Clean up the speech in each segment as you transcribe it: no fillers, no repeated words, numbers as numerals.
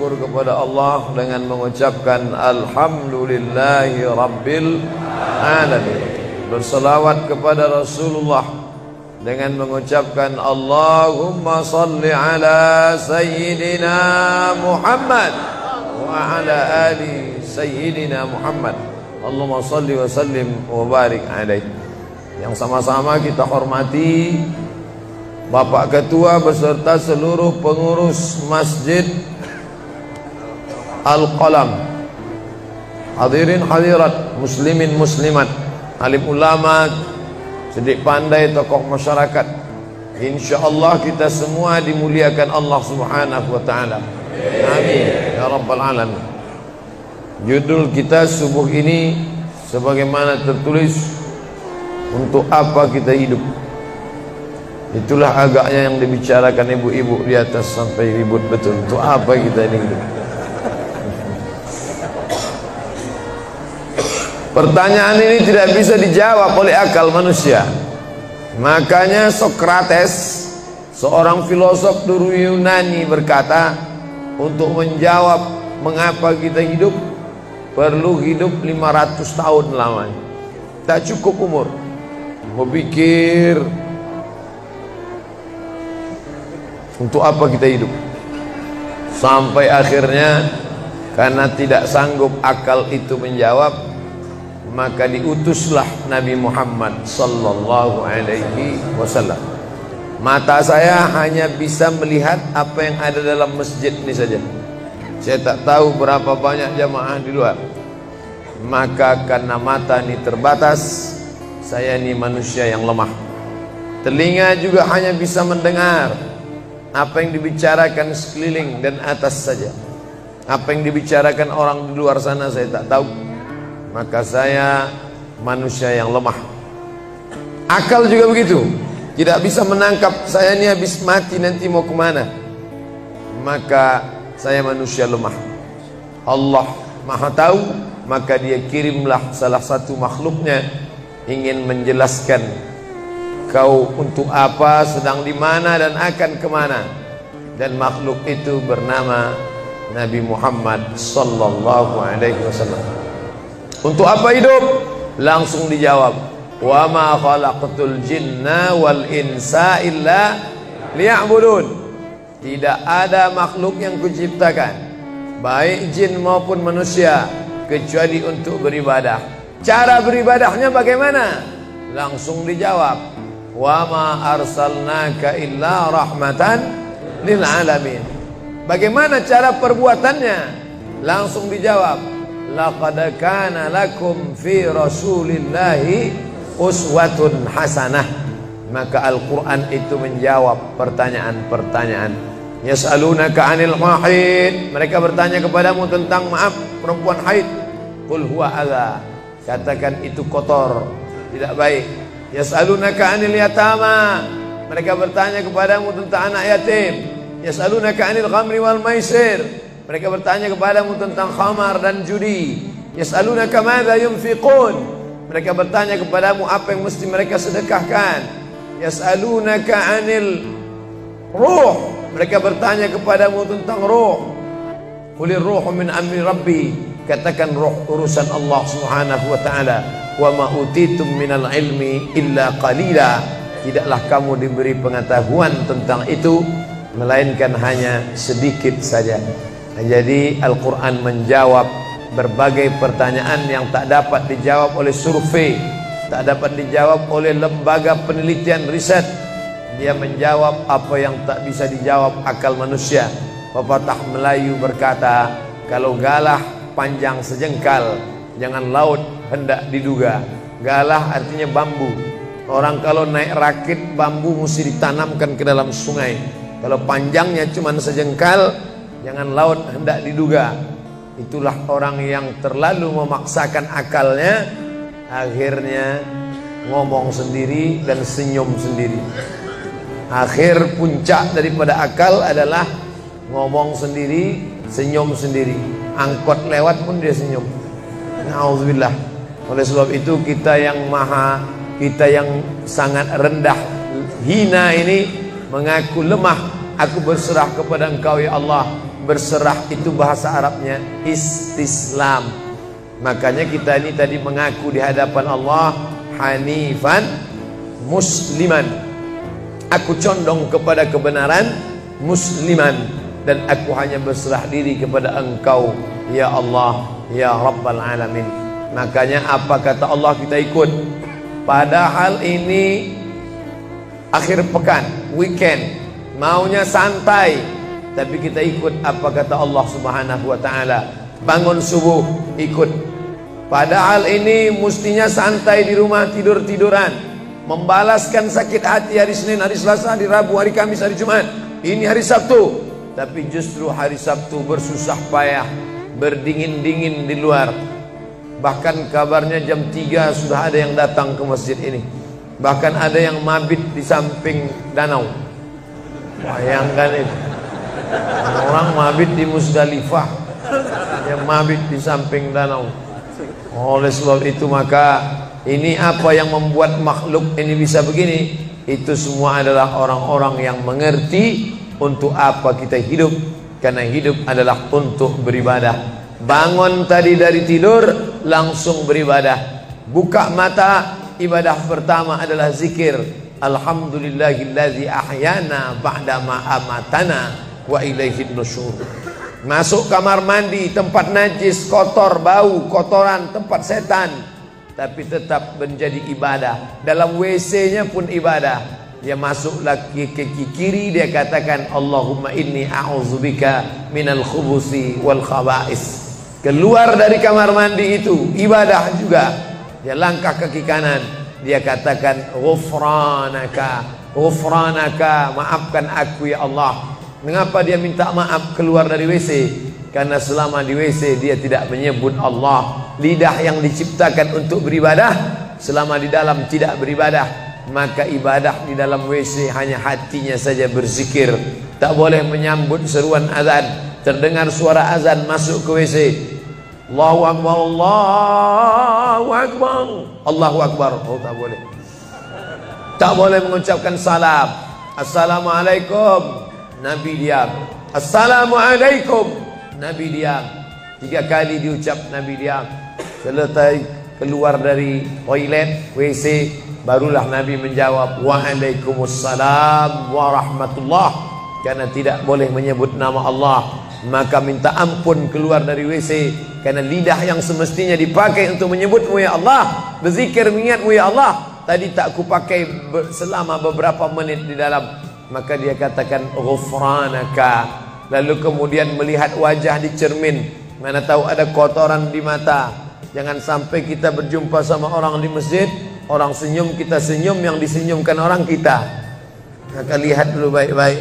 bersyukur kepada Allah dengan mengucapkan Alhamdulillahi Rabbil Alamin. Berselawat kepada Rasulullah dengan mengucapkan Allahumma salli ala Sayyidina Muhammad wa ala ali Sayyidina Muhammad. Allahumma salli wa sallim wa barik alaih. Yang sama-sama kita hormati Bapak Ketua beserta seluruh pengurus Masjid Al-Qalam, hadirin hadirat, muslimin muslimat, alim ulama, cerdik pandai, tokoh masyarakat. InsyaAllah kita semua dimuliakan Allah Subhanahu wa ta'ala. Amin ya rabbal alamin. Judul kita subuh ini sebagaimana tertulis, untuk apa kita hidup. Itulah agaknya yang dibicarakan ibu-ibu di atas sampai ribut betul. Untuk apa kita ini hidup? Pertanyaan ini tidak bisa dijawab oleh akal manusia. Makanya Sokrates, seorang filosof dulu Yunani, berkata, untuk menjawab mengapa kita hidup, perlu hidup 500 tahun lamanya. Tak cukup umur. Berpikir, untuk apa kita hidup? Sampai akhirnya karena tidak sanggup akal itu menjawab, maka diutuslah Nabi Muhammad sallallahu alaihi wasallam. Mata saya hanya bisa melihat apa yang ada dalam masjid ini saja. Saya tak tahu berapa banyak jamaah di luar. Maka karena mata ini terbatas, saya ini manusia yang lemah. Telinga juga hanya bisa mendengar apa yang dibicarakan sekeliling dan atas saja. Apa yang dibicarakan orang di luar sana saya tak tahu. Maka saya manusia yang lemah. Akal juga begitu, tidak bisa menangkap saya ini habis mati nanti mau kemana. Maka saya manusia lemah. Allah Maha tahu, maka dia kirimlah salah satu makhluknya ingin menjelaskan kau untuk apa, sedang di mana dan akan kemana. Dan makhluk itu bernama Nabi Muhammad sallallahu alaihi wasallam. Untuk apa hidup? Langsung dijawab, wa ma khalaqtul jinna wal insa illa liya'budun. Tidak ada makhluk yang kuciptakan, baik jin maupun manusia, kecuali untuk beribadah. Cara beribadahnya bagaimana? Langsung dijawab, wa ma arsalnaka illa rahmatan lil alamin. Bagaimana cara perbuatannya? Langsung dijawab, laqad kana lakum fi rasulillahi uswatun hasanah. Maka Al-Quran itu menjawab pertanyaan-pertanyaan. Yas'alunaka 'anil mahid, mereka bertanya kepadamu tentang perempuan haid. Qul huwa adza, katakan itu kotor, tidak baik. Yas'alunaka 'anil yatama, mereka bertanya kepadamu tentang anak yatim. Yas'alunaka 'anil khamri wal maisir, mereka bertanya kepadamu tentang khamar dan judi. Yas'alunaka madza yunfiqun, mereka bertanya kepadamu apa yang mesti mereka sedekahkan. Yas'alunaka 'anil ruh, mereka bertanya kepadamu tentang ruh. Qulir ruhu min amri rabbi, katakan ruh urusan Allah Subhanahu wa taala. Wa ma utitum minal ilmi illa qalila, tidaklah kamu diberi pengetahuan tentang itu melainkan hanya sedikit saja. Jadi Al-Quran menjawab berbagai pertanyaan yang tak dapat dijawab oleh survei, tak dapat dijawab oleh lembaga penelitian riset. Dia menjawab apa yang tak bisa dijawab akal manusia. Pepatah Melayu berkata, kalau galah panjang sejengkal, jangan laut hendak diduga. Galah artinya bambu. Orang kalau naik rakit bambu mesti ditanamkan ke dalam sungai. Kalau panjangnya cuma sejengkal, jangan laut hendak diduga. Itulah orang yang terlalu memaksakan akalnya, akhirnya ngomong sendiri dan senyum sendiri. Akhir puncak daripada akal adalah ngomong sendiri, senyum sendiri. Angkot lewat pun dia senyum. Na'udzubillah. Oleh sebab itu kita yang sangat rendah, hina ini mengaku lemah. Aku berserah kepada Engkau ya Allah. berserah itu bahasa Arabnya istislam. Makanya kita ini tadi mengaku di hadapan Allah hanifan musliman, aku condong kepada kebenaran, musliman, dan aku hanya berserah diri kepada Engkau ya Allah ya Rabbal Alamin. Makanya apa kata Allah kita ikut. Padahal ini akhir pekan, weekend, maunya santai, tapi kita ikut apa kata Allah Subhanahu wa taala. Bangun subuh ikut. Padahal ini mestinya santai di rumah, tidur-tiduran, membalaskan sakit hati hari Senin, hari Selasa, hari Rabu, hari Kamis, hari Jumat. Ini hari Sabtu, tapi justru hari Sabtu bersusah payah, berdingin-dingin di luar. Bahkan kabarnya jam 3 sudah ada yang datang ke masjid ini. Bahkan ada yang mabit di samping danau. Bayangkan itu. Orang mabit di Musdalifah, yang mabit di samping danau. Oleh sebab itu maka ini apa yang membuat makhluk ini bisa begini? Itu semua adalah orang-orang yang mengerti untuk apa kita hidup. Karena hidup adalah untuk beribadah. Bangun tadi dari tidur langsung beribadah. Buka mata, ibadah pertama adalah zikir. Alhamdulillahillazi ahyana ba'dama amatana wa ilaihin nusyur. Masuk kamar mandi, tempat najis, kotor, bau, kotoran, tempat setan, tapi tetap menjadi ibadah. Dalam WC-nya pun ibadah. Dia masuk lagi ke kiri, dia katakan Allahumma inni a'udzubika minal khubusi wal khaba'is. Keluar dari kamar mandi itu ibadah juga. Dia langkah kaki kanan, dia katakan ghufranaka, ghufranaka, maafkan aku ya Allah. Mengapa dia minta maaf keluar dari WC? Karena selama di WC dia tidak menyebut Allah. Lidah yang diciptakan untuk beribadah, selama di dalam tidak beribadah, maka ibadah di dalam WC hanya hatinya saja berzikir. Tak boleh menyambut seruan azan. Terdengar suara azan masuk ke WC, Allahu Akbar, Allahu Akbar, Allahu Akbar. Oh, tak boleh. Tak boleh mengucapkan salam. Assalamualaikum, Nabi diam. Assalamualaikum, Nabi diam. 3 kali diucap, Nabi diam. Selesai keluar dari toilet, WC, barulah Nabi menjawab Waalaikumsalam warahmatullah. Karena tidak boleh menyebut nama Allah, maka minta ampun keluar dari WC. Karena lidah yang semestinya dipakai untuk menyebutmu ya Allah, berzikir mengingatmu ya Allah, tadi tak kupakai selama beberapa menit di dalam. Maka dia katakan ghufranaka. Lalu kemudian melihat wajah di cermin, mana tahu ada kotoran di mata. Jangan sampai kita berjumpa sama orang di masjid, orang senyum, kita senyum, yang disenyumkan orang kita. Maka lihat dulu baik-baik.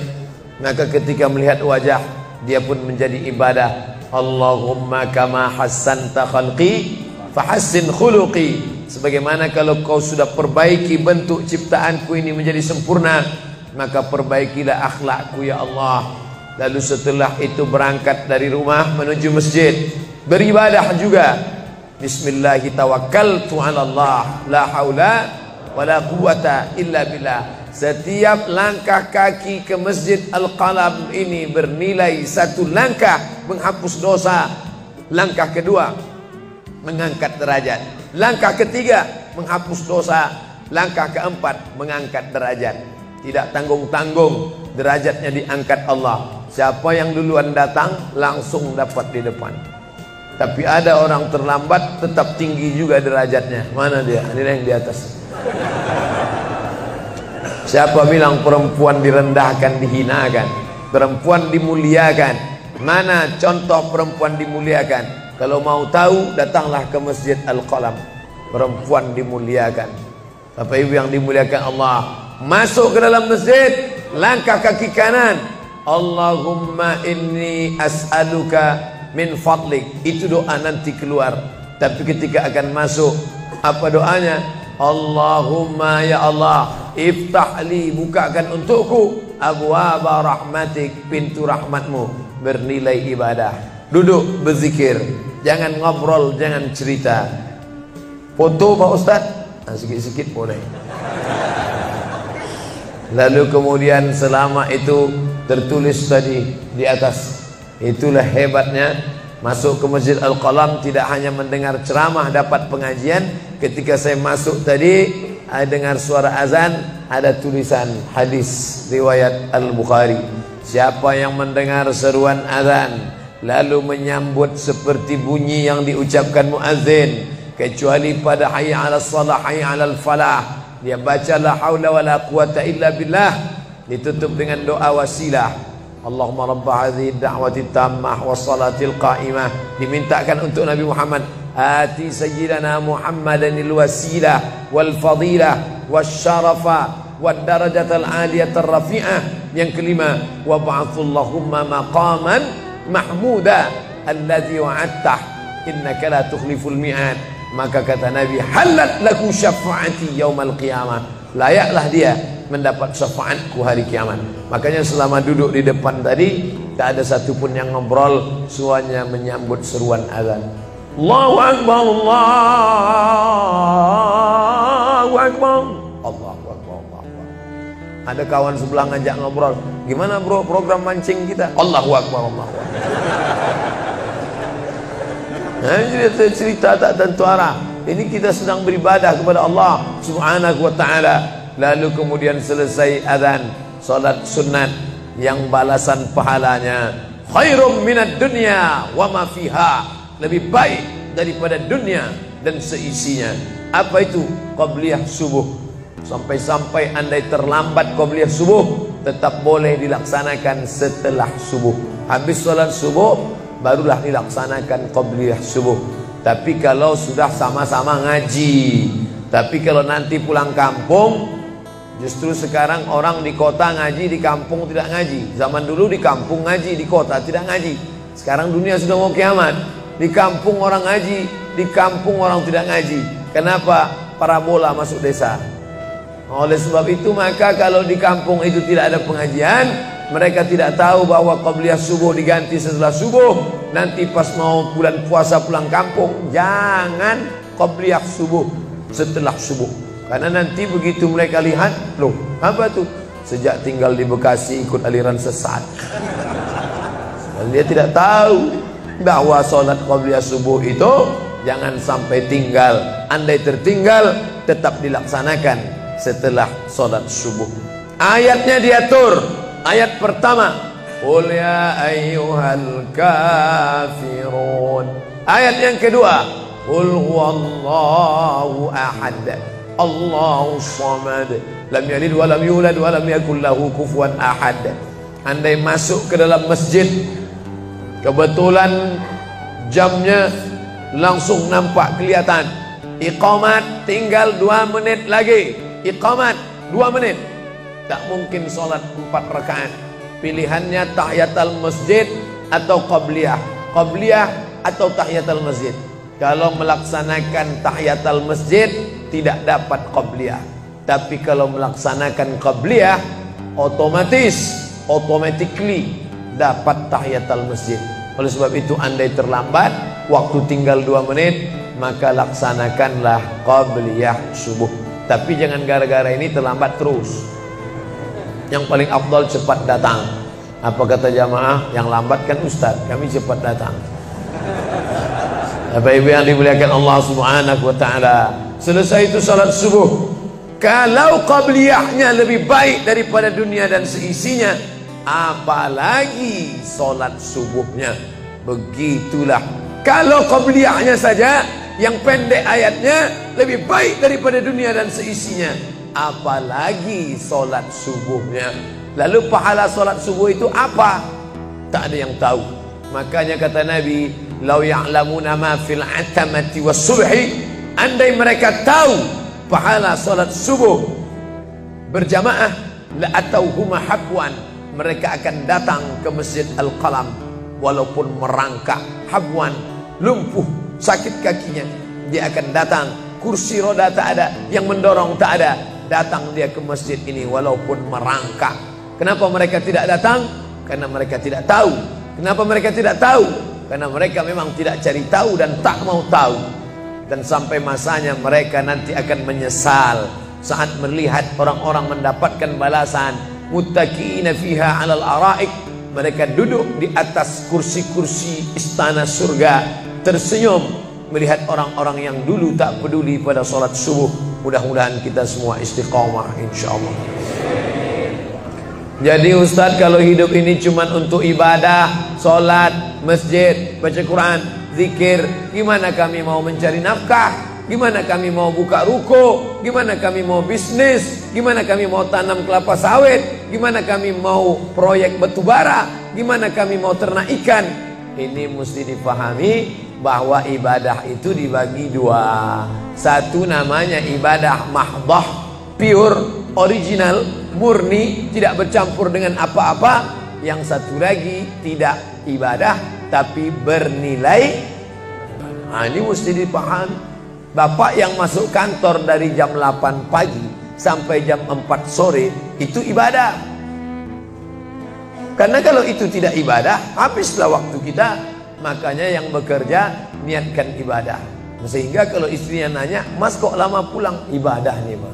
Maka ketika melihat wajah, dia pun menjadi ibadah. Allahumma kama hassanta khalqi fahassin khuluqi. Sebagaimana kalau kau sudah perbaiki bentuk ciptaanku ini menjadi sempurna, maka perbaikilah akhlakku ya Allah. Lalu setelah itu berangkat dari rumah menuju masjid, beribadah juga. Bismillahi tawakkaltu ala Allah, la haula wala quwata illa billah. Setiap langkah kaki ke Masjid Al-Qalam ini bernilai 1 langkah menghapus dosa. Langkah kedua mengangkat derajat. Langkah ketiga menghapus dosa. Langkah keempat mengangkat derajat. Tidak tanggung-tanggung, derajatnya diangkat Allah. Siapa yang duluan datang langsung dapat di depan. Tapi ada orang terlambat tetap tinggi juga derajatnya. Mana dia? Ini yang di atas. Siapa bilang perempuan direndahkan, dihinakan? Perempuan dimuliakan. Mana contoh perempuan dimuliakan? Kalau mau tahu, datanglah ke Masjid Al-Qalam. Perempuan dimuliakan. Bapak Ibu yang dimuliakan Allah, masuk ke dalam masjid, langkah kaki kanan, Allahumma inni as'aluka min fadlik. Itu doa nanti keluar. Tapi ketika akan masuk, apa doanya? Allahumma ya Allah, iftahli, bukakan untukku abwaaba rahmatik, pintu rahmatmu, bernilai ibadah. Duduk berzikir, jangan ngobrol, jangan cerita. Foto Pak Ustaz, sikit-sikit boleh. Lalu kemudian selama itu tertulis tadi di atas, Itulah hebatnya masuk ke Masjid Al-Qalam, tidak hanya mendengar ceramah dapat pengajian. Ketika saya masuk tadi, dengar suara azan, ada tulisan hadis riwayat Al-Bukhari. Siapa yang mendengar seruan azan lalu menyambut seperti bunyi yang diucapkan muazzin, kecuali pada hayya 'alas shalah, hayya 'alal falah, dia baca la haula wala quwata illa billah, ditutup dengan doa wasilah. Allahumma rabba hadhihi da'wati tammah wassalatil qa'imah, dimintakan untuk Nabi Muhammad, ati sayyidina Muhammadanil wasilah wal fadilah wasyarafa wad darajatal aliyatar rafi'ah. Yang kelima, wa ba'athullahumma maqaman mahmuda alladhi wa'adtah innaka la tukhliful mi'ad. Maka kata Nabi, halat laku syafa'ati yaumal qiyamah, layaklah dia mendapat syafaatku hari kiamat. Makanya selama duduk di depan tadi, tak ada satupun yang ngobrol, semuanya menyambut seruan azan. Allahu Akbar, Allahu Akbar, Allahu Akbar, Allahu Akbar. Ada kawan sebelah ngajak ngobrol, gimana bro program mancing kita? Allahu Akbar, Allahu Akbar. Nah, cerita tak tentu arah. Ini kita sedang beribadah kepada Allah Subhanahu wa ta'ala. Lalu kemudian selesai azan, salat sunat yang balasan pahalanya khairum minad dunya wa ma fiha, lebih baik daripada dunia dan seisinya. Apa itu? Qabliyah subuh. Sampai-sampai andai terlambat qabliyah subuh, tetap boleh dilaksanakan setelah subuh. Habis salat subuh barulah dilaksanakan qabliyah subuh. Tapi kalau sudah sama-sama ngaji, tapi kalau nanti pulang kampung, justru sekarang orang di kota ngaji, di kampung tidak ngaji. Zaman dulu di kampung ngaji, di kota tidak ngaji. Sekarang dunia sudah mau kiamat. Di kampung orang ngaji, di kampung orang tidak ngaji. Kenapa? Parabola masuk desa. Oleh sebab itu maka kalau di kampung itu tidak ada pengajian, mereka tidak tahu bahwa qabliyah subuh diganti setelah subuh. Nanti pas mau bulan puasa pulang kampung, jangan qabliyah subuh setelah subuh. Karena nanti begitu mereka lihat, loh apa tuh? Sejak tinggal di Bekasi ikut aliran sesat. Dan dia tidak tahu bahwa sholat qabliyah subuh itu jangan sampai tinggal. Andai tertinggal, tetap dilaksanakan setelah sholat subuh. Ayatnya diatur. Ayat pertama, qul ya ayyuhal kafirun. Ayat yang kedua, qul huwallahu ahad, Allahu samad, lam yalid wa lam yulad wa lam yakul lahu kufuwan ahad. Andai masuk ke dalam masjid, kebetulan jamnya langsung nampak kelihatan, iqamat tinggal 2 menit lagi, iqamat 2 menit, tak mungkin sholat 4 rakaat. Pilihannya tahiyatul masjid atau qabliyah, qabliyah atau tahiyatul masjid. Kalau melaksanakan tahiyatul masjid tidak dapat qabliyah. Tapi kalau melaksanakan qabliyah, automatically dapat tahiyatul masjid. Oleh sebab itu andai terlambat, waktu tinggal 2 menit, maka laksanakanlah qabliyah subuh. Tapi jangan gara-gara ini terlambat terus. Yang paling afdal cepat datang. Apa kata jamaah? Yang lambat kan ustaz, kami cepat datang. Bapak Ibu yang dimuliakan Allah Subhanahu wa ta'ala, selesai itu salat subuh. Kalau qabliyahnya lebih baik daripada dunia dan seisinya, apalagi salat subuhnya. Begitulah. Kalau qabliyahnya saja yang pendek ayatnya lebih baik daripada dunia dan seisinya, apalagi salat subuhnya. Lalu pahala salat subuh itu apa? Tak ada yang tahu. Makanya kata Nabi, lau ya'lamuna ma fil atamati was subhi, andai mereka tahu pahala salat subuh berjamaah, la atauhuma habwan, mereka akan datang ke Masjid Al-Qalam walaupun merangkak, habwan, lumpuh, sakit kakinya, dia akan datang. Kursi roda tak ada, yang mendorong tak ada, datang dia ke masjid ini walaupun merangkak. Kenapa mereka tidak datang? Karena mereka tidak tahu. Kenapa mereka tidak tahu? Karena mereka memang tidak cari tahu dan tak mau tahu. Dan sampai masanya mereka nanti akan menyesal saat melihat orang-orang mendapatkan balasan muttaqiina fiha 'alal ara'ik Mereka duduk di atas kursi-kursi istana surga, tersenyum melihat orang-orang yang dulu tak peduli pada sholat subuh. Mudah-mudahan kita semua istiqomah insyaallah. Jadi Ustadz, kalau hidup ini cuma untuk ibadah, sholat, masjid, baca Quran, zikir, gimana kami mau mencari nafkah? Gimana kami mau buka ruko? Gimana kami mau bisnis? Gimana kami mau tanam kelapa sawit? Gimana kami mau proyek batubara? Gimana kami mau ternak ikan? Ini mesti dipahami bahwa ibadah itu dibagi dua. Satu namanya ibadah mahdah, pure, original, murni, tidak bercampur dengan apa-apa. Yang satu lagi tidak ibadah tapi bernilai. Nah, ini mesti dipahami. Bapak yang masuk kantor dari jam 8 pagi sampai jam 4 sore itu ibadah. Karena kalau itu tidak ibadah, habislah waktu kita. Makanya yang bekerja niatkan ibadah. Sehingga kalau istrinya nanya, "Mas kok lama pulang?" Ibadah nih, Mas.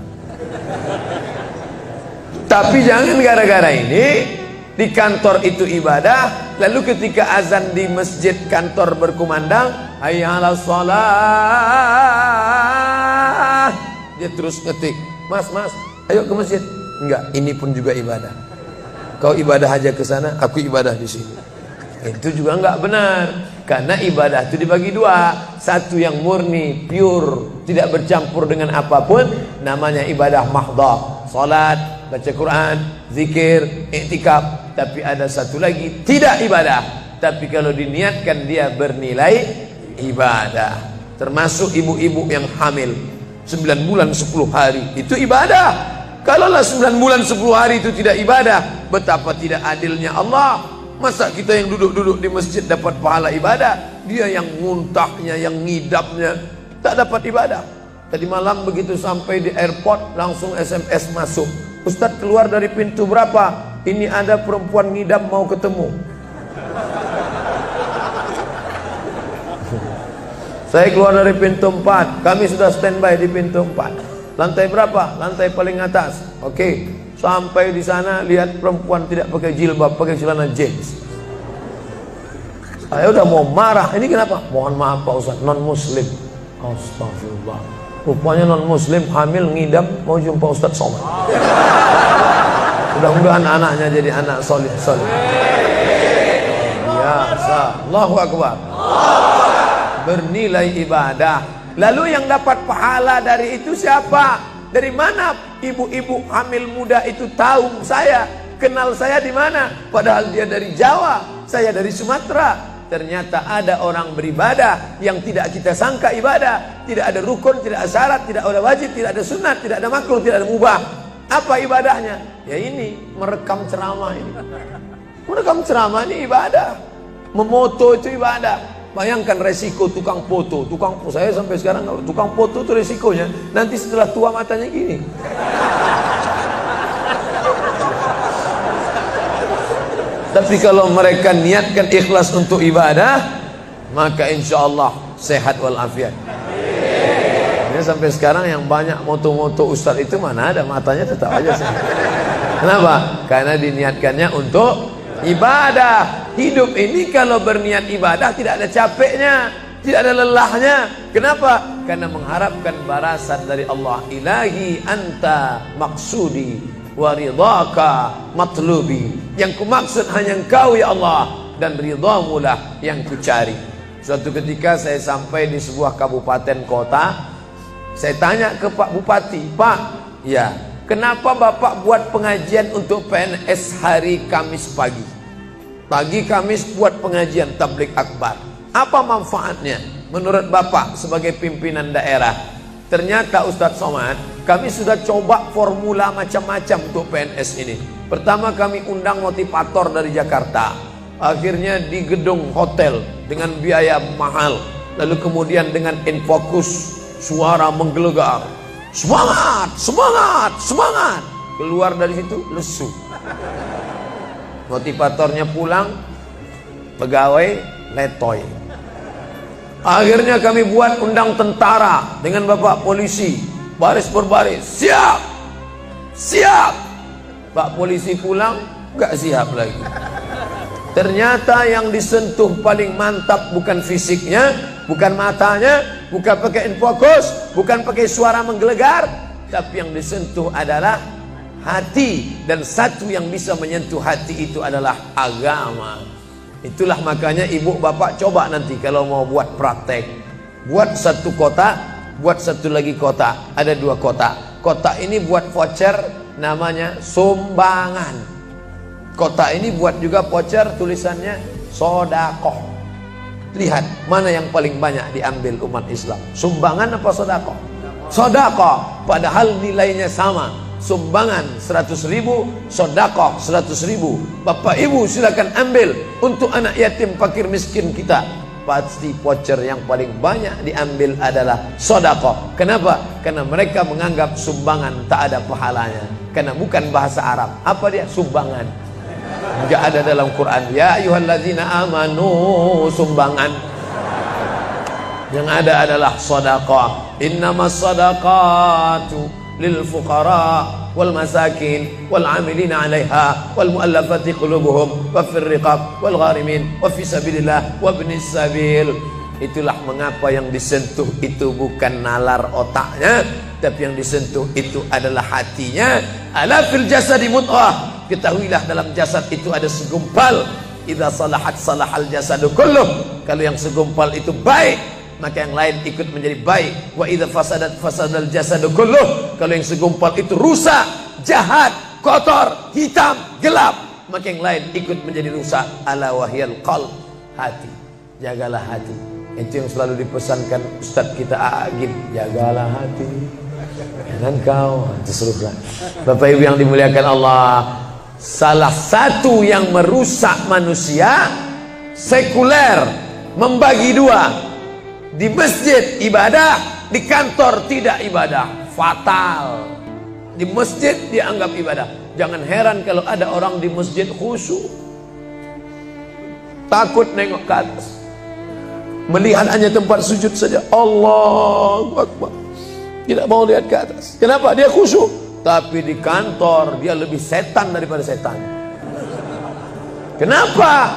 Tapi jangan gara-gara ini di kantor itu ibadah, lalu ketika azan di masjid kantor berkumandang, hayya 'alas shalah, dia terus ngetik, "Mas, ayo ke masjid." Enggak, ini pun juga ibadah. Kau ibadah aja ke sana, aku ibadah di sini. Itu juga enggak benar. Karena ibadah itu dibagi dua. Satu yang murni, pure, tidak bercampur dengan apapun, namanya ibadah mahdah. Salat, baca Quran, zikir, iktikaf. Tapi ada satu lagi tidak ibadah, tapi kalau diniatkan dia bernilai ibadah. Termasuk ibu-ibu yang hamil 9 bulan 10 hari, itu ibadah. Kalaulah 9 bulan 10 hari itu tidak ibadah, betapa tidak adilnya Allah. Masa kita yang duduk-duduk di masjid dapat pahala ibadah, dia yang muntahnya, yang ngidamnya tak dapat ibadah. Tadi malam begitu sampai di airport langsung SMS masuk, "Ustadz, keluar dari pintu berapa? Ini ada perempuan ngidam mau ketemu." Saya keluar dari pintu 4, kami sudah standby di pintu 4. Lantai berapa? Lantai paling atas. Oke, sampai di sana lihat perempuan tidak pakai jilbab, pakai celana jeans. Saya udah mau marah. Ini kenapa? Mohon maaf Pak Ustadz, non muslim. Astagfirullah. Rupanya non muslim hamil ngidam mau jumpa Ustadz Somad. Mudah-mudahan anaknya jadi anak solid. Biasa. Allahu Akbar. Bernilai ibadah. Lalu yang dapat pahala dari itu siapa? Dari mana ibu-ibu hamil muda itu tahu saya? Kenal saya di mana? Padahal dia dari Jawa, saya dari Sumatera. Ternyata ada orang beribadah yang tidak kita sangka ibadah. Tidak ada rukun, tidak ada syarat, tidak ada wajib, tidak ada sunat, tidak ada makruh, tidak ada mubah. Apa ibadahnya? Ya ini, merekam ceramah ini. Merekam ceramah ini ibadah. Memoto itu ibadah. Bayangkan resiko tukang foto. Saya sampai sekarang kalau tukang foto itu resikonya nanti setelah tua matanya gini. Tapi kalau mereka niatkan ikhlas untuk ibadah, maka insya Allah sehat walafiat. Ini sampai sekarang yang banyak moto-moto ustadz itu mana ada matanya tetap aja sehat. Kenapa? Karena diniatkannya untuk ibadah. Hidup ini kalau berniat ibadah tidak ada capeknya, tidak ada lelahnya. Kenapa? Karena mengharapkan balasan dari Allah. Ilahi anta maksudi wa ridhaka matlubi. Yang kumaksud hanya Engkau ya Allah, dan ridhamu lah yang kucari. Suatu ketika saya sampai di sebuah kabupaten kota, saya tanya ke Pak Bupati, "Pak, ya, kenapa Bapak buat pengajian untuk PNS hari Kamis pagi? Pagi Kamis buat pengajian tabligh akbar. Apa manfaatnya menurut Bapak sebagai pimpinan daerah?" Ternyata Ustadz Somad, kami sudah coba formula macam-macam untuk PNS ini. Pertama kami undang motivator dari Jakarta. Akhirnya di gedung hotel dengan biaya mahal. Lalu kemudian dengan infokus, suara menggelegar. Semangat, semangat, semangat. Keluar dari situ lesu. Motivatornya pulang, pegawai letoy. Akhirnya kami buat undang tentara dengan bapak polisi, baris berbaris, siap, siap. Pak polisi pulang, gak siap lagi. Ternyata yang disentuh paling mantap bukan fisiknya, bukan matanya, bukan pakai infocus, bukan pakai suara menggelegar, tapi yang disentuh adalah hati. Dan satu yang bisa menyentuh hati itu adalah agama. Itulah makanya ibu bapak coba nanti kalau mau buat praktek, buat satu kotak, buat satu lagi kotak. Ada 2 kotak. Kotak ini buat voucher, namanya sumbangan. Kotak ini buat juga voucher, tulisannya sodakoh. Lihat mana yang paling banyak diambil umat Islam, sumbangan apa sodakoh? Sodakoh, padahal nilainya sama. Sumbangan 100.000, sodakoh 100.000. Bapak ibu silakan ambil untuk anak yatim fakir miskin kita. Pasti voucher yang paling banyak diambil adalah sodakoh. Kenapa? Karena mereka menganggap sumbangan tak ada pahalanya, karena bukan bahasa Arab. Apa dia? Sumbangan. Enggak ada dalam Quran. Ya ayyuhallazina amanu, sumbangan. Yang ada adalah sedekah. Innamas shadaqatu lil fuqara wal masakin wal 'amilina 'alaiha wal mu'allafati qulubuhum wa fir riqab wal gharimin wa fi sabilillah wa ibnis sabil. Itulah mengapa yang disentuh itu bukan nalar otaknya, tapi yang disentuh itu adalah hatinya. Ala fil jasadi mudghah. Ketahuilah dalam jasad itu ada segumpal. Idza salahat salahal jasadu kulluh. Kalau yang segumpal itu baik, maka yang lain ikut menjadi baik. Wa idza fasadat fasadal jasadu kulluh. Kalau yang segumpal itu rusak, jahat, kotor, hitam, gelap, maka yang lain ikut menjadi rusak. Ala wahyal qalb, hati. Jagalah hati. Itu yang selalu dipesankan Ustadz kita Agib, jagalah hati. Dan kau teruslah. Bapak Ibu yang dimuliakan Allah, salah satu yang merusak manusia sekuler, membagi 2. Di masjid ibadah, di kantor tidak ibadah, fatal. Di masjid dianggap ibadah. Jangan heran kalau ada orang di masjid khusyuk, takut nengok ke atas, melihat hanya tempat sujud saja. Allahu Akbar, tidak mau lihat ke atas. Kenapa? Dia khusyuk. Tapi di kantor dia lebih setan daripada setan. Kenapa?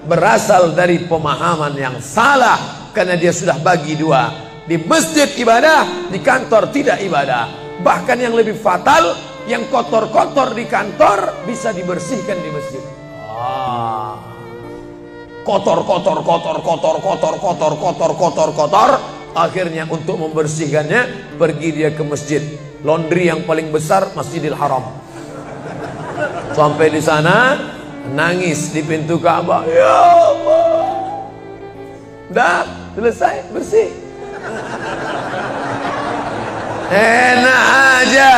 Berasal dari pemahaman yang salah. Karena dia sudah bagi 2. Di masjid ibadah, di kantor tidak ibadah. Bahkan yang lebih fatal, yang kotor-kotor di kantor bisa dibersihkan di masjid. Kotor. Akhirnya untuk membersihkannya pergi dia ke masjid. Laundry yang paling besar Masjidil Haram. Sampai di sana nangis di pintu Ka'bah. Ya Allah, dah selesai bersih. Enak aja.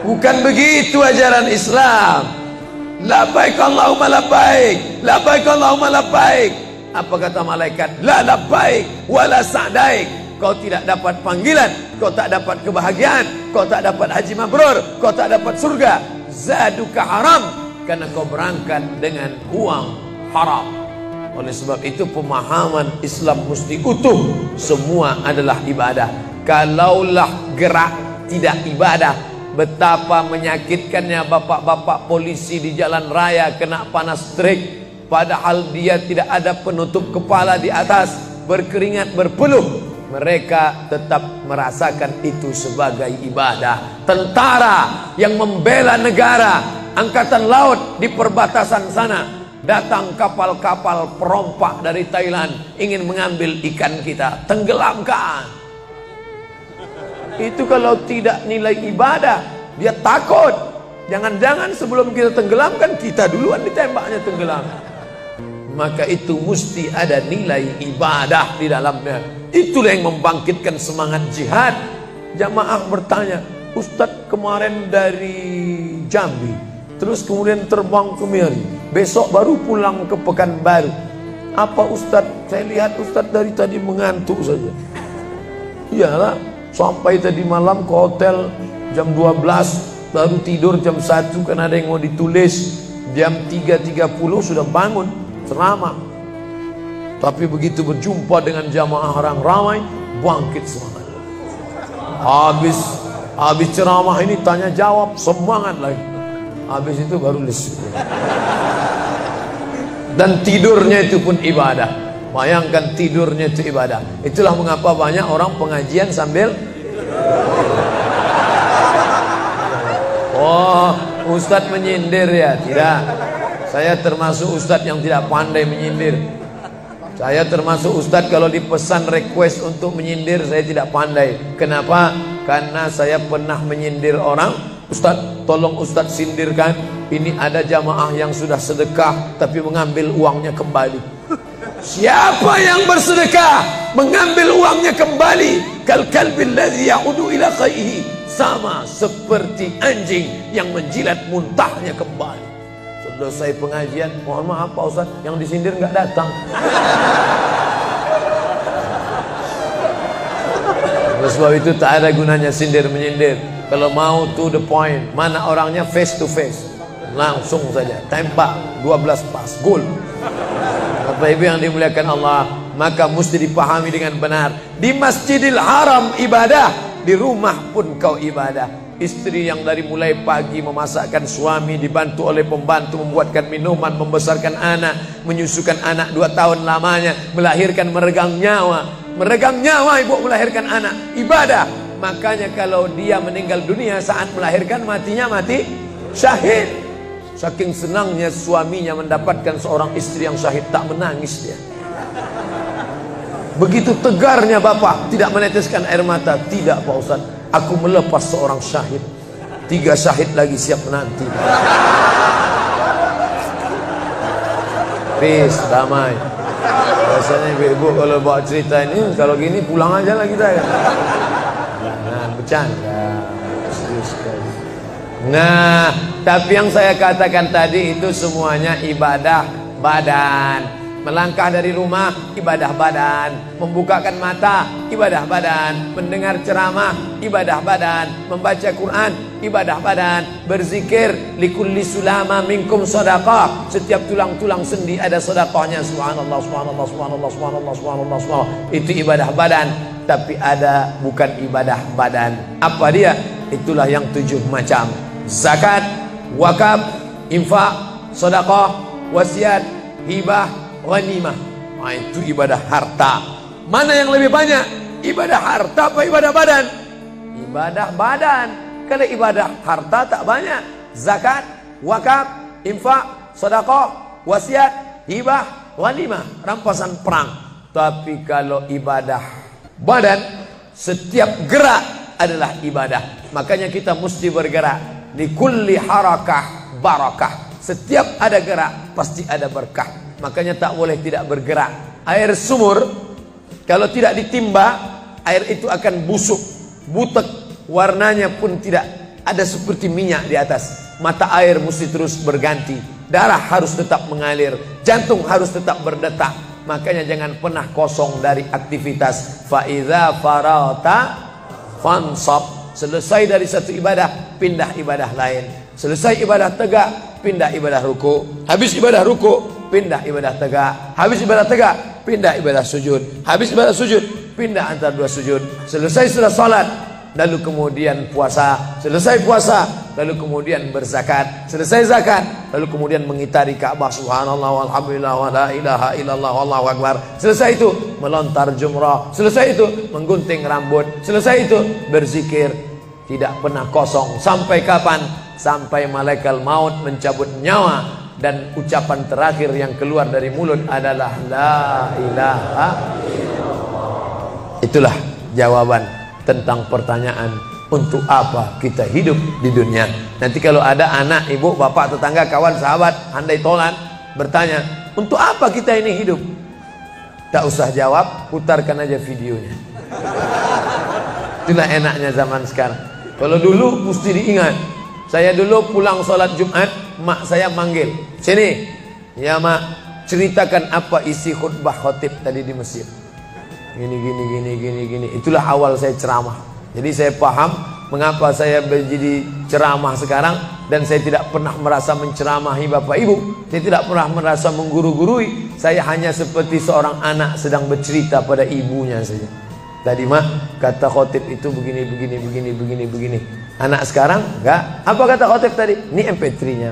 Bukan begitu ajaran Islam. Labbaik Allahumma labbaik, labbaik Allahumma labbaik. Apa kata malaikat? La labbaik wala sa'daik. Kau tidak dapat panggilan, kau tak dapat kebahagiaan, kau tak dapat haji mabrur, kau tak dapat surga. Zaduka haram, karena kau berangkat dengan uang haram. Oleh sebab itu pemahaman Islam mesti utuh. Semua adalah ibadah. Kalaulah gerak tidak ibadah, betapa menyakitkannya bapak-bapak polisi di jalan raya kena panas terik, padahal dia tidak ada penutup kepala di atas, berkeringat berpeluh. Mereka tetap merasakan itu sebagai ibadah. Tentara yang membela negara, angkatan laut di perbatasan sana, datang kapal-kapal perompak dari Thailand ingin mengambil ikan kita, tenggelamkan. Itu kalau tidak nilai ibadah, dia takut. Jangan-jangan sebelum kita tenggelamkan, kita duluan ditembaknya tenggelam. Maka itu mesti ada nilai ibadah di dalamnya. Itulah yang membangkitkan semangat jihad. Jamaah bertanya, Ustadz kemarin dari Jambi, terus kemudian terbang ke Miri, besok baru pulang ke Pekanbaru. Apa Ustadz? Saya lihat Ustadz dari tadi mengantuk saja. Iyalah, sampai tadi malam ke hotel jam 12, baru tidur jam 1 karena ada yang mau ditulis. Jam 3.30 sudah bangun ceramah. Tapi begitu berjumpa dengan jamaah orang ramai, bangkit semangat. Habis ceramah ini tanya jawab, semangat lagi. Habis itu baru lesu. Dan tidurnya itu pun ibadah. Bayangkan tidurnya itu ibadah. Itulah mengapa banyak orang pengajian sambil oh, ustadz menyindir ya? Tidak. Saya termasuk ustadz yang tidak pandai menyindir. Saya termasuk ustadz kalau dipesan request untuk menyindir, saya tidak pandai. Kenapa? Karena saya pernah menyindir orang. Ustadz, tolong ustadz sindirkan. Ini ada jamaah yang sudah sedekah tapi mengambil uangnya kembali. Siapa yang bersedekah mengambil uangnya kembali? Kal kalbil ladzi ya'udu ila qaihi, sama seperti anjing yang menjilat muntahnya kembali. Selesai pengajian, mohon maaf Pak Ustaz, yang disindir nggak datang. Oleh sebab itu tak ada gunanya sindir menyindir. Kalau mau to the point, mana orangnya face to face, langsung saja tembak 12 pas, gol. Bapak Ibu yang dimuliakan Allah, maka mesti dipahami dengan benar. Di Masjidil Haram ibadah, di rumah pun kau ibadah. Istri yang dari mulai pagi memasakkan suami, dibantu oleh pembantu membuatkan minuman, membesarkan anak, menyusukan anak 2 tahun lamanya, melahirkan, meregang nyawa ibu melahirkan anak, ibadah. Makanya kalau dia meninggal dunia saat melahirkan, matinya mati syahid. Saking senangnya suaminya mendapatkan seorang istri yang syahid, tak menangis dia. Begitu tegarnya bapak, tidak meneteskan air mata. Tidak Pak Ustaz, aku melepas seorang syahid, 3 syahid lagi siap menanti. Peace, damai. Biasanya ibu-ibu kalau bawa cerita ini, kalau gini pulang aja lah kita ya. Nah, bercanda. Serius sekali. Nah, tapi yang saya katakan tadi itu semuanya ibadah badan. Melangkah dari rumah, ibadah badan. Membukakan mata, ibadah badan. Mendengar ceramah, ibadah badan. Membaca Quran, ibadah badan. Berzikir, likulli sulama minkum sadaqah. Setiap tulang-tulang sendi ada sedekahnya. Subhanallah, subhanallah, subhanallah, subhanallah, subhanallah, subhanallah. Itu ibadah badan. Tapi ada bukan ibadah badan. Apa dia? Itulah yang 7 macam. Zakat, wakaf, infak, sedekah, wasiat, hibah, ghanimah. Nah, itu ibadah harta. Mana yang lebih banyak? Ibadah harta apa ibadah badan? Ibadah badan. Kalau ibadah harta tak banyak. Zakat, wakaf, infak, sedekah, wasiat, hibah, ghanimah, rampasan perang. Tapi kalau ibadah badan, setiap gerak adalah ibadah. Makanya kita mesti bergerak. Di kulli harakah barakah. Setiap ada gerak pasti ada berkah. Makanya tak boleh tidak bergerak. Air sumur kalau tidak ditimba, air itu akan busuk, butek, warnanya pun tidak ada seperti minyak di atas. Mata air mesti terus berganti. Darah harus tetap mengalir, jantung harus tetap berdetak. Makanya jangan pernah kosong dari aktivitas. Fa idza farata fansab. Selesai dari satu ibadah, pindah ibadah lain. Selesai ibadah tegak, pindah ibadah ruku. Habis ibadah ruku, pindah ibadah tegak. Habis ibadah tegak, pindah ibadah sujud. Habis ibadah sujud, pindah antara 2 sujud. Selesai sudah salat, lalu kemudian puasa. Selesai puasa, lalu kemudian berzakat. Selesai zakat, lalu kemudian mengitari Ka'bah. Subhanallah walhamdulillah wa la ilaha illallah wallahu akbar. Selesai itu melontar jumrah. Selesai itu menggunting rambut. Selesai itu berzikir. Tidak pernah kosong. Sampai kapan? Sampai malaikat maut mencabut nyawa dan ucapan terakhir yang keluar dari mulut adalah la ilaha illallah. Itulah jawaban tentang pertanyaan untuk apa kita hidup di dunia. Nanti kalau ada anak, ibu, bapak, tetangga, kawan, sahabat, handai tolan bertanya, untuk apa kita ini hidup? Tak usah jawab, putarkan aja videonya. Itulah enaknya zaman sekarang. Kalau dulu mesti diingat. Saya dulu pulang sholat Jumat, mak saya manggil, sini, ya mak, ceritakan apa isi khutbah khotib tadi di masjid. Gini. Itulah awal saya ceramah. Jadi saya paham mengapa saya menjadi ceramah sekarang. Dan saya tidak pernah merasa menceramahi bapak ibu. Saya tidak pernah merasa mengguru-gurui. Saya hanya seperti seorang anak sedang bercerita pada ibunya saja. Tadi mak, kata khotib itu begini. Anak sekarang enggak. Apa kata khotib tadi? Ini MP3-nya.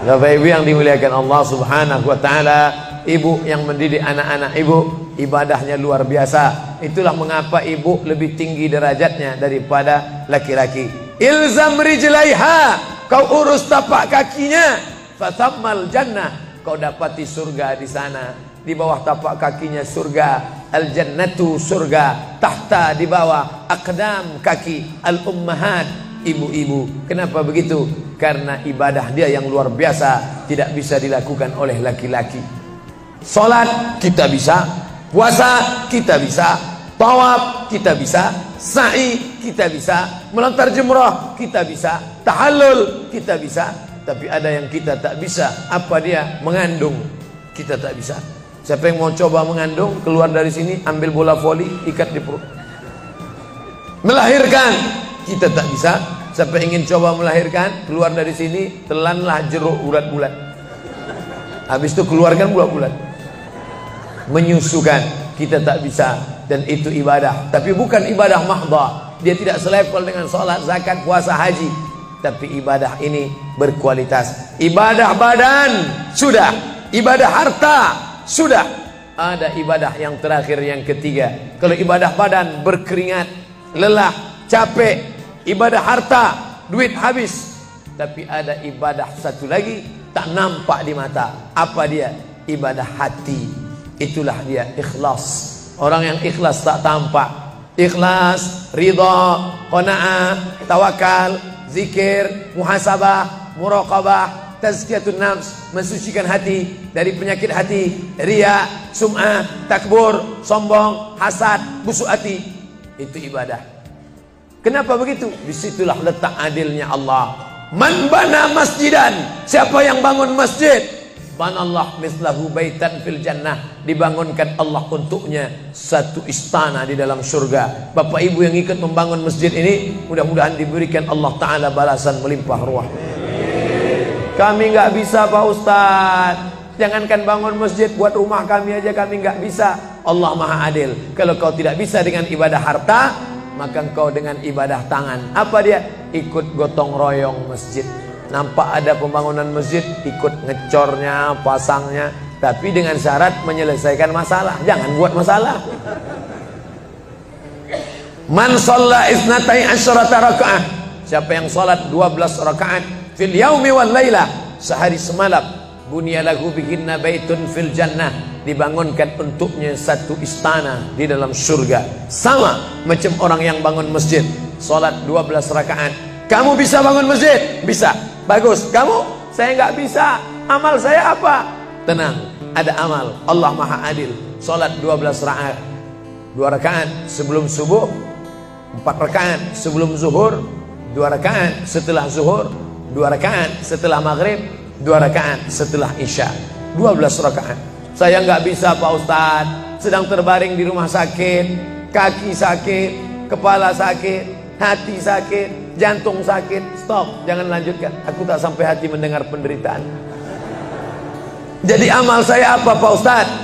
Bapak Ibu yang dimuliakan Allah Subhanahu wa taala, ibu yang mendidik anak-anak ibu, ibadahnya luar biasa. Itulah mengapa ibu lebih tinggi derajatnya daripada laki-laki. Ilzam rijlaiha, kau urus tapak kakinya, fatammal jannah, kau dapati surga di sana. Di bawah tapak kakinya surga, al jannatu surga, tahta di bawah aqdam kaki al ummahat, ibu-ibu. Kenapa begitu? Karena ibadah dia yang luar biasa, tidak bisa dilakukan oleh laki-laki. Salat kita bisa, puasa kita bisa, tawaf kita bisa, sa'i kita bisa, melontar jumrah kita bisa, tahallul kita bisa. Tapi ada yang kita tak bisa. Apa dia? Mengandung. Kita tak bisa. Siapa yang mau coba mengandung, keluar dari sini, ambil bola voli, ikat di perut. Melahirkan kita tak bisa. Siapa ingin coba melahirkan, keluar dari sini, telanlah jeruk bulat-bulat. Habis itu keluarkan bulat-bulat. Menyusukan kita tak bisa, dan itu ibadah. Tapi bukan ibadah mahdha. Dia tidak selevel dengan sholat, zakat, puasa, haji. Tapi ibadah ini berkualitas. Ibadah badan sudah, ibadah harta sudah. Ada ibadah yang terakhir, yang ketiga. Kalau ibadah badan berkeringat, lelah, capek. Ibadah harta, duit habis. Tapi ada ibadah satu lagi, tak nampak di mata. Apa dia? Ibadah hati. Itulah dia ikhlas. Orang yang ikhlas tak tampak. Ikhlas, ridha, qanaah, tawakal, zikir, muhasabah, muraqabah, tazkiyatun nafs, mensucikan hati dari penyakit hati, riya, sum'ah, takbur, sombong, hasad, busuk hati. Itu ibadah. Kenapa begitu? Disitulah letak adilnya Allah. Man bana masjidan, siapa yang bangun masjid, banallah mislahu baitan fil jannah, dibangunkan Allah untuknya satu istana di dalam surga. Bapak ibu yang ikut membangun masjid ini, mudah-mudahan diberikan Allah Ta'ala balasan melimpah ruah. Kami nggak bisa Pak Ustadz, jangankan bangun masjid, buat rumah kami aja kami nggak bisa. Allah Maha Adil. Kalau kau tidak bisa dengan ibadah harta, maka engkau dengan ibadah tangan. Apa dia? Ikut gotong royong masjid. Nampak ada pembangunan masjid, ikut ngecornya, pasangnya. Tapi dengan syarat menyelesaikan masalah. Jangan buat masalah. Man shalla isnatai asyrata rakaat, siapa yang salat 12 rakaat fil yaumi wal lailah, sehari semalam, bunyalahu bihinna baitun fil jannah, dibangunkan untuknya satu istana di dalam surga. Sama macam orang yang bangun masjid, salat 12 rakaat. Kamu bisa bangun masjid? Bisa. Bagus. Kamu? Saya nggak bisa. Amal saya apa? Tenang, ada amal. Allah Maha Adil. Salat 12 rakaat. 2 rakaat sebelum subuh, 4 rakaat sebelum zuhur, 2 rakaat setelah zuhur, 2 rakaat setelah maghrib, 2 rakaat setelah isya. 12 rakaat. Saya nggak bisa Pak Ustadz, sedang terbaring di rumah sakit, kaki sakit, kepala sakit, hati sakit, jantung sakit. Stop, jangan lanjutkan. Aku tak sampai hati mendengar penderitaan. Jadi amal saya apa Pak Ustadz?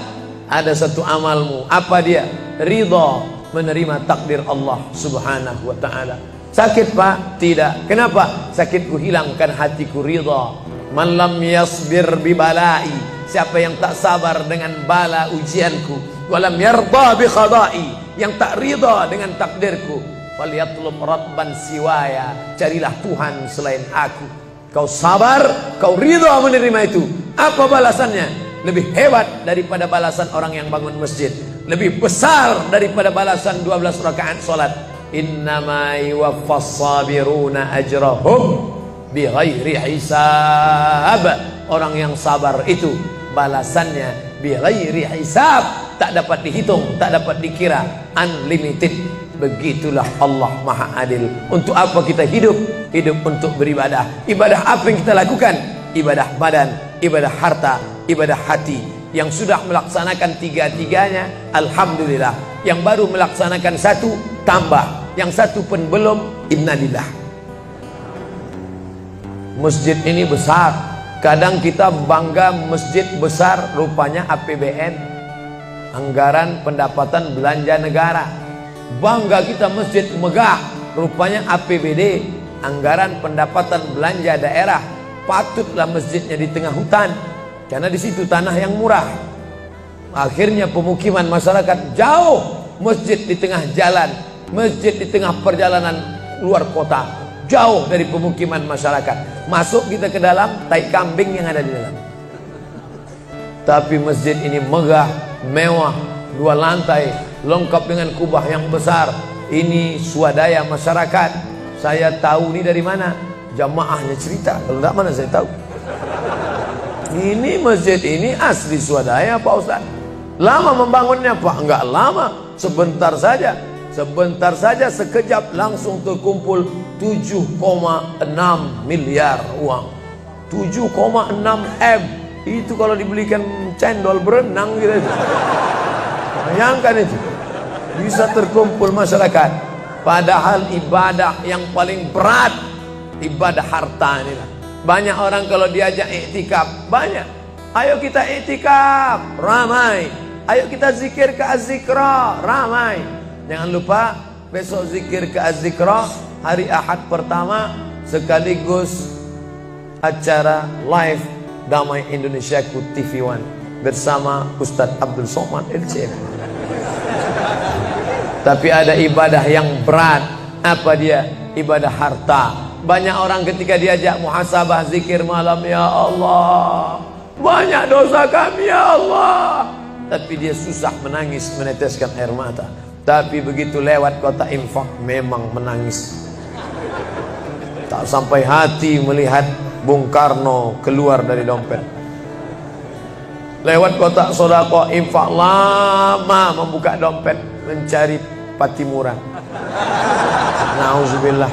Ada satu amalmu. Apa dia? Ridha, menerima takdir Allah Subhanahu wa ta'ala. Sakit Pak? Tidak. Kenapa? Sakitku hilangkan hatiku ridha. Man lam yasbir bibalai, siapa yang tak sabar dengan bala ujianku, walam yarda bi qada'i, yang tak ridha dengan takdirku, falyatlub rabban siwaya, carilah Tuhan selain aku. Kau sabar, kau ridha menerima itu. Apa balasannya? Lebih hebat daripada balasan orang yang bangun masjid, lebih besar daripada balasan 12 rakaat salat. Innama yuwaffas sabiruna ajrahum bighairi hisab. Orang yang sabar itu balasannya bighairi hisab, tak dapat dihitung, tak dapat dikira, unlimited. Begitulah Allah Maha Adil. Untuk apa kita hidup? Hidup untuk beribadah. Ibadah apa yang kita lakukan? Ibadah badan, ibadah harta, ibadah hati. Yang sudah melaksanakan tiga-tiganya, alhamdulillah. Yang baru melaksanakan satu, tambah. Yang satu pun belum, innalillah. Masjid ini besar. Kadang kita bangga masjid besar, rupanya APBN, anggaran pendapatan belanja negara. Bangga kita masjid megah, rupanya APBD, anggaran pendapatan belanja daerah. patutlah masjidnya di tengah hutan, karena di situ tanah yang murah. Akhirnya pemukiman masyarakat jauh, masjid di tengah jalan, masjid di tengah perjalanan luar kota, jauh dari pemukiman masyarakat. Masuk kita ke dalam, tai kambing yang ada di dalam. Tapi masjid ini megah, mewah, 2 lantai, lengkap dengan kubah yang besar. Ini swadaya masyarakat. Saya tahu ini dari mana? Jamaahnya cerita. Kalau tidak, mana saya tahu. Ini masjid ini asli swadaya Pak Ustaz. Lama membangunnya Pak? Enggak lama, sebentar saja. Sebentar saja, sekejap langsung terkumpul 7,6 miliar uang. 7,6 M. Itu kalau dibelikan cendol berenang gitu. Bayangkan itu. Bisa terkumpul masyarakat. Padahal ibadah yang paling berat, ibadah harta ini lah. Banyak orang kalau diajak iktikaf, banyak. Ayo kita iktikaf, ramai. Ayo kita zikir ke Az-Zikra, ramai. Jangan lupa besok zikir ke Az-Zikra, hari Ahad pertama, sekaligus acara live Damai Indonesiaku TV One bersama Ustadz Abdul Somad LCM. Tapi ada ibadah yang berat. Apa dia? Ibadah harta. Banyak orang ketika diajak muhasabah zikir malam, ya Allah, banyak dosa kami ya Allah, tapi dia susah menangis, meneteskan air mata. Tapi begitu lewat kota infak, memang menangis. Tak sampai hati melihat Bung Karno keluar dari dompet. Lewat kotak sodako infak, lama membuka dompet mencari Patimura. Nauzubillah.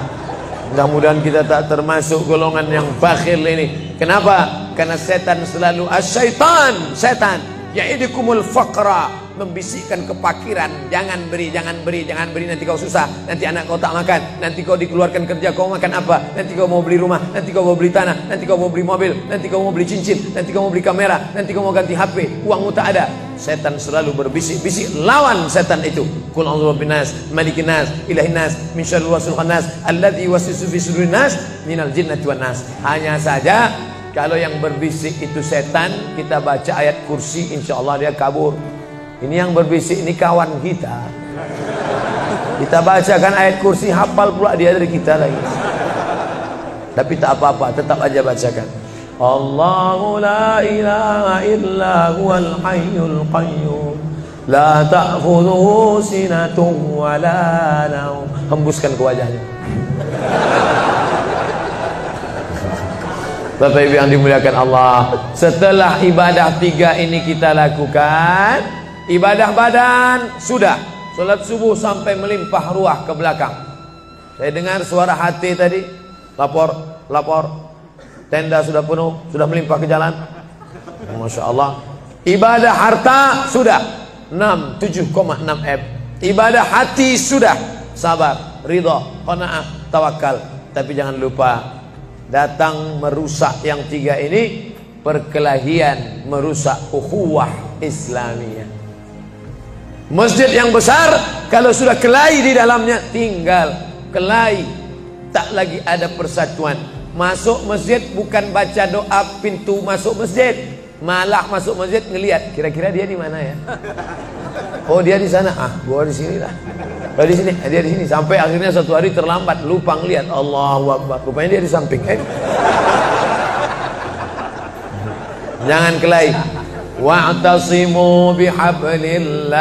Mudah-mudahan kita tak termasuk golongan yang bakhil ini. Kenapa? Karena setan selalu asyaitan, setan ya'idukumul faqra, membisikkan kepakiran. Jangan beri, jangan beri, jangan beri, nanti kau susah, nanti anak kau tak makan, nanti kau dikeluarkan kerja, kau makan apa? Nanti kau mau beli rumah, nanti kau mau beli tanah, nanti kau mau beli mobil, nanti kau mau beli cincin, nanti kau mau beli kamera, nanti kau mau ganti HP, uangmu tak ada. Setan selalu berbisik-bisik. Lawan setan itu. Qul a'udzu binnas, malikin nas, ilahin nas, min syarril waswasil khannas, alladzi yuwaswisu fi sudurin nas, minal jinnati wan nas. Hanya saja kalau yang berbisik itu setan, kita baca ayat kursi, insyaallah dia kabur. Ini yang berbisik ini kawan kita. Kita bacakan ayat kursi, hafal pula dia dari kita lagi. Tapi tak apa-apa, tetap aja bacakan. Allahu la ilaha illa huwal hayyul qayyum, la ta'khudhuhu sinatun wa la naum. Hembuskan ke wajahnya. Bapak Ibu yang dimuliakan Allah, setelah ibadah 3 ini kita lakukan, ibadah badan sudah, sholat subuh sampai melimpah ruah ke belakang. Saya dengar suara hati tadi, lapor, tenda sudah penuh, sudah melimpah ke jalan. Masya Allah. Ibadah harta sudah 7,6 M. Ibadah hati sudah, sabar, ridha, qanaah, tawakal. Tapi jangan lupa, datang merusak yang 3 ini, perkelahian, merusak ukhuwah Islamiyah. Masjid yang besar, kalau sudah kelahi di dalamnya, tinggal kelahi, tak lagi ada persatuan. Masuk masjid bukan baca doa pintu masuk masjid, malah masuk masjid ngelihat kira-kira dia di mana ya. Oh dia di sana, gua di sini lah. Oh di sini, dia di sini. Sampai akhirnya satu hari terlambat, lupa ngelihat. Allahu Akbar, rupanya dia di samping. Jangan kelahi. Wa'tasimu bihablillah.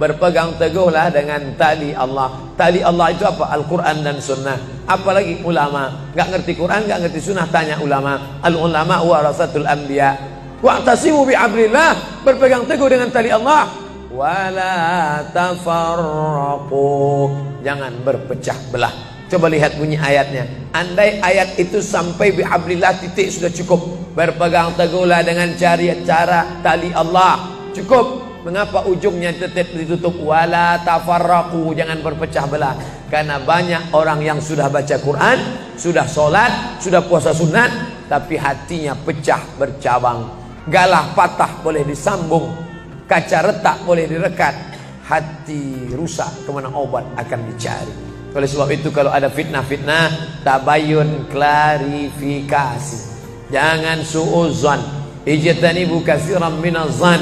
Berpegang teguhlah dengan tali Allah. Tali Allah itu apa? Al-Quran dan Sunnah. Apalagi ulama. Gak ngerti Quran, gak ngerti Sunnah, tanya ulama. Al-ulama warasatul anbiya. Wa'tasimu bihablillah. Berpegang teguh dengan tali Allah. Wala tafarraqu. Jangan berpecah belah. Coba lihat bunyi ayatnya. Andai ayat itu sampai bihablillah titik sudah cukup. Berpegang teguhlah dengan cara tali Allah. Cukup. Mengapa ujungnya tetap ditutup? Wala tafarraqu, jangan berpecah belah. Karena banyak orang yang sudah baca Quran, sudah sholat, sudah puasa sunat, tapi hatinya pecah bercabang. Galah patah boleh disambung, kaca retak boleh direkat, hati rusak kemana obat akan dicari. Oleh sebab itu kalau ada fitnah-fitnah, tabayun, klarifikasi. Jangan suudzon. Ijtanibu katsiran minaz-zan.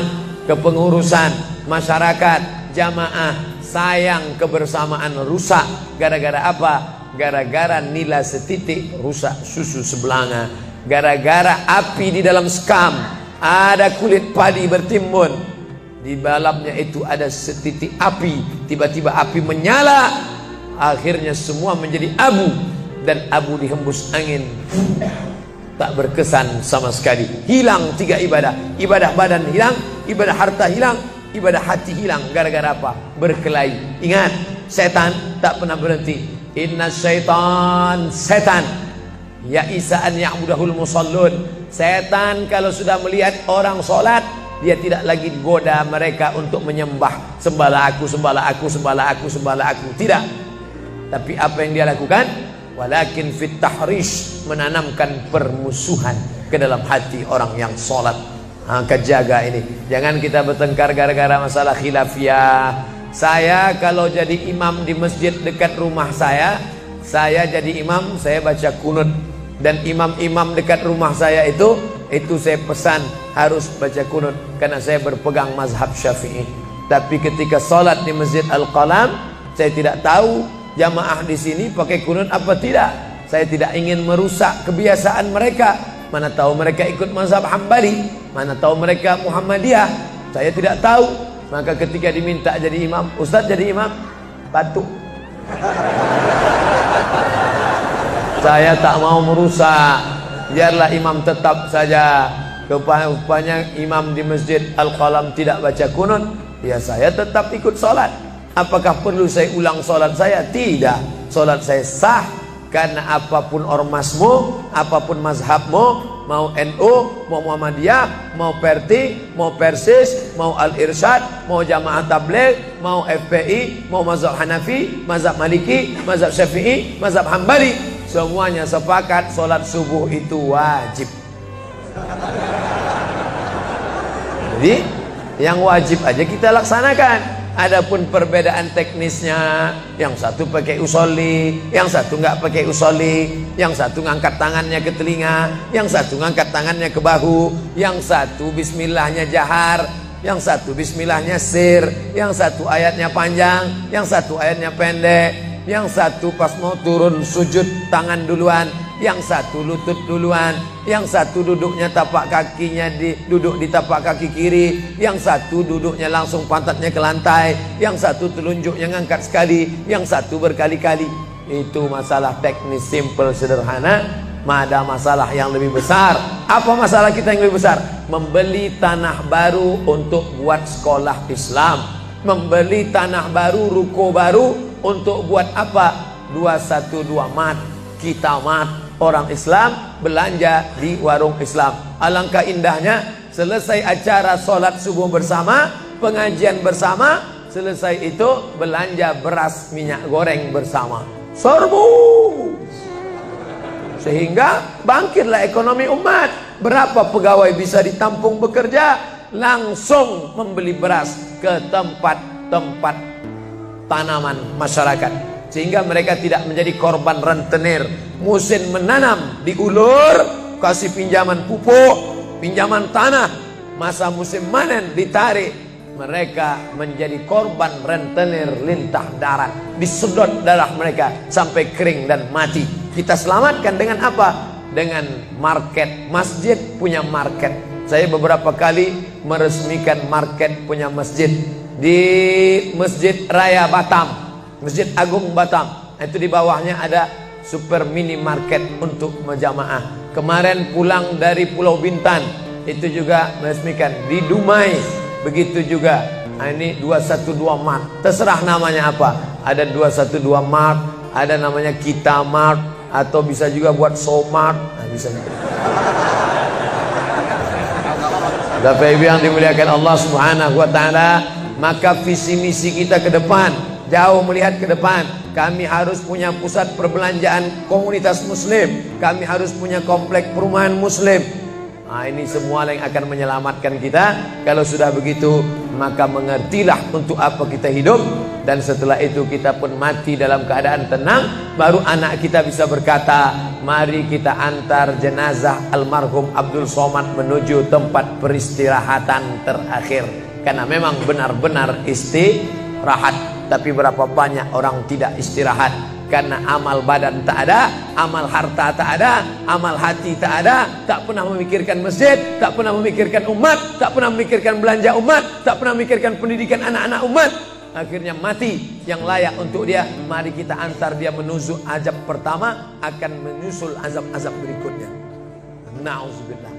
Kepengurusan masyarakat, jamaah, sayang kebersamaan rusak. Gara-gara apa? Gara-gara nila setitik rusak susu sebelanga. Gara-gara api di dalam sekam, ada kulit padi bertimbun, di dalamnya itu ada setitik api, tiba-tiba api menyala, akhirnya semua menjadi abu, dan abu dihembus angin, tak berkesan sama sekali. Hilang 3 ibadah. Ibadah badan hilang, ibadah harta hilang, ibadah hati hilang. Gara-gara apa? Berkelahi. Ingat, setan tak pernah berhenti. Inna syaitan, setan ya isa'an ya'budahul musallun. Setan kalau sudah melihat orang sholat, dia tidak lagi goda mereka untuk menyembah, sembahlah aku, sembahlah aku, sembahlah aku, sembahlah aku. Tidak. Tapi apa yang dia lakukan? Walakin fit tahrish, menanamkan permusuhan ke dalam hati orang yang sholat. Maka jaga ini. Jangan kita bertengkar gara-gara masalah khilafiyah. Saya kalau jadi imam di masjid dekat rumah saya jadi imam, saya baca kunut. Dan imam-imam dekat rumah saya itu saya pesan harus baca kunut, karena saya berpegang mazhab Syafi'i. Tapi ketika sholat di Masjid Al-Qalam, saya tidak tahu jamaah di sini pakai kunut apa tidak. Saya tidak ingin merusak kebiasaan mereka. Mana tahu mereka ikut mazhab Hambali, mana tahu mereka Muhammadiyah, saya tidak tahu. Maka ketika diminta jadi imam, Ustaz jadi imam, batuk. Saya tak mau merusak, biarlah imam tetap saja. Rupanya imam di Masjid Al-Qalam tidak baca kunut, ya saya tetap ikut sholat. Apakah perlu saya ulang sholat saya? Tidak. Sholat saya sah, karena apapun ormasmu, apapun mazhabmu, mau NU, mau Muhammadiyah, mau Perti, mau Persis, mau Al-Irsyad, mau Jamaah Tabligh, mau FPI, mau mazhab Hanafi, mazhab Maliki, mazhab Syafi'i, mazhab Hambali, semuanya sepakat sholat subuh itu wajib. Jadi yang wajib aja kita laksanakan. Adapun perbedaan teknisnya, yang satu pakai usolli, yang satu nggak pakai usolli, yang satu ngangkat tangannya ke telinga, yang satu ngangkat tangannya ke bahu, yang satu bismillahnya jahar, yang satu bismillahnya sir, yang satu ayatnya panjang, yang satu ayatnya pendek, yang satu pas mau turun sujud tangan duluan, yang satu lutut duluan, yang satu duduknya tapak kakinya duduk di tapak kaki kiri, yang satu duduknya langsung pantatnya ke lantai, yang satu telunjuknya ngangkat sekali, yang satu berkali-kali. Itu masalah teknis simple sederhana. Ada masalah yang lebih besar. Apa masalah kita yang lebih besar? Membeli tanah baru untuk buat sekolah Islam, membeli tanah baru, ruko baru untuk buat apa? 212 mat, kita mat. Orang Islam belanja di warung Islam. Alangkah indahnya, selesai acara sholat subuh bersama, pengajian bersama, selesai itu belanja beras minyak goreng bersama. Serbu. Sehingga bangkitlah ekonomi umat. Berapa pegawai bisa ditampung bekerja? Langsung membeli beras ke tempat-tempat tanaman masyarakat, sehingga mereka tidak menjadi korban rentenir. Musim menanam diulur, kasih pinjaman pupuk, pinjaman tanah. Masa musim panen ditarik, mereka menjadi korban rentenir lintah darat. Disedot darah mereka sampai kering dan mati. Kita selamatkan dengan apa? Dengan market. Masjid punya market. Saya beberapa kali meresmikan market punya masjid di Masjid Raya Batam, Masjid Agung Batam. Itu di bawahnya ada super minimarket untuk menjamaah. Kemarin pulang dari Pulau Bintan, itu juga meresmikan di Dumai. Begitu juga. Nah, ini 212 Mart. Terserah namanya apa. Ada 212 Mart, ada namanya Kita Mart, atau bisa juga buat Somart. Nah, bisa juga. Bapak Ibu yang dimuliakan Allah Subhanahu wa taala, maka visi misi kita ke depan, jauh melihat ke depan. Kami harus punya pusat perbelanjaan komunitas muslim, kami harus punya komplek perumahan muslim. Nah, ini semua yang akan menyelamatkan kita. Kalau sudah begitu, maka mengertilah untuk apa kita hidup. Dan setelah itu kita pun mati dalam keadaan tenang. Baru anak kita bisa berkata, mari kita antar jenazah almarhum Abdul Somad menuju tempat peristirahatan terakhir. Karena memang benar-benar istirahat. Tapi berapa banyak orang tidak istirahat, karena amal badan tak ada, amal harta tak ada, amal hati tak ada. Tak pernah memikirkan masjid, tak pernah memikirkan umat, tak pernah memikirkan belanja umat, tak pernah memikirkan pendidikan anak-anak umat. Akhirnya mati yang layak untuk dia. Mari kita antar dia menuju azab pertama, akan menyusul azab-azab berikutnya. Na'udzubillah.